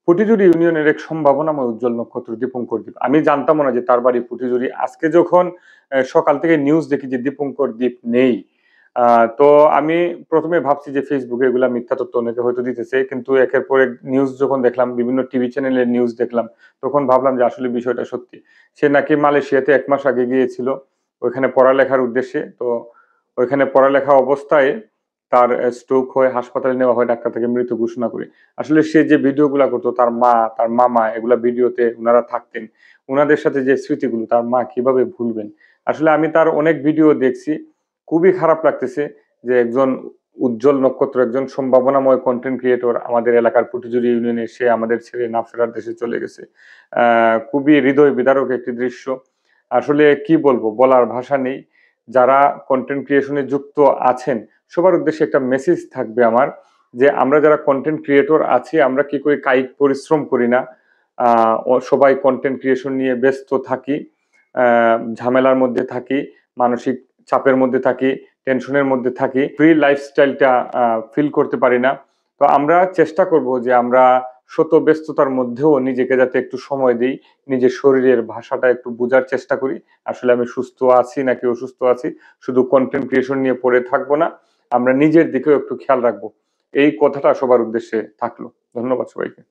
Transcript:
ফুটিজুরি ইউনিয়নের এক সম্ভাবনাময় উজ্জ্বল নক্ষত্র দীপঙ্কর দ্বীপ। আমি জানতাম না যে তার বাড়ি ফুটিজুরি। আজকে যখন সকাল থেকে নিউজ দেখি যে দীপঙ্কর দ্বীপ নেই, তো আমি ১ম এ ভাবছি যে ফেসবুকে এগুলা মিথ্যা তথ্য অনেকে হয়তো দিতেছে। কিন্তু একের পর এক নিউজ যখন দেখলাম, বিভিন্ন টিভি চ্যানেলের নিউজ দেখলাম, তখন ভাবলাম যে আসলে বিষয়টা সত্যি। সে নাকি মালয়েশিয়াতে ১ মাস আগে গিয়েছিল ওইখানে পড়ালেখার উদ্দেশ্যে। তো ওইখানে পড়ালেখা অবস্থায় তার স্ট্রোক হয়ে হাসপাতালে নেওয়া হয়, ডাক্তার তাকে মৃত ঘোষণা করে। আসলে সে যে ভিডিওগুলা করতো, তার মা, তার মামা এগুলা ভিডিওতে উনারা থাকতেন। উনাদের সাথে যে স্মৃতিগুলো তার মা কিভাবে ভুলবেন? আসলে আমি তার অনেক ভিডিও দেখছি। খুবই খারাপ লাগতেছে যে একজন উজ্জ্বল নক্ষত্র, একজন সম্ভাবনাময় কনটেন্ট ক্রিয়েটর আমাদের এলাকার ফুটিজুরি ইউনিয়নে সে আমাদের ছেড়ে না ফেরার দেশে চলে গেছে। খুবই হৃদয় বিদারক একটি দৃশ্য। আসলে কি বলবো? বলার ভাষা নেই। যারা কনটেন্ট ক্রিয়েশন এ যুক্ত আছেন, সবার উদ্দেশ্যে একটা মেসেজ থাকবে আমার যে আমরা যারা কনটেন্ট ক্রিয়েটর আছি, আমরা কি করে কায়িক পরিশ্রম করি না। সবাই কনটেন্ট ক্রিয়েশন নিয়ে ব্যস্ত থাকি। ঝামেলার মধ্যে থাকি, মানসিক চাপের মধ্যে থাকি, টেনশনের মধ্যে থাকি। ফ্রি লাইফস্টাইলটা ফিল করতে পারি না। তো আমরা চেষ্টা করব যে আমরা শত ব্যস্ততার মধ্যেও নিজেকে যাতে একটু সময় দেই, নিজের শরীরের ভাষাটা একটু বুঝার চেষ্টা করি। আসলে আমি সুস্থ আছি নাকি অসুস্থ আছি। শুধু কনটেন্ট ক্রিয়েশন নিয়ে পড়ে থাকবো না। আমরা নিজের দিকেও একটু খেয়াল রাখবো। এই কথাটা সবার উদ্দেশ্যে থাকলো। ধন্যবাদ সবাইকে।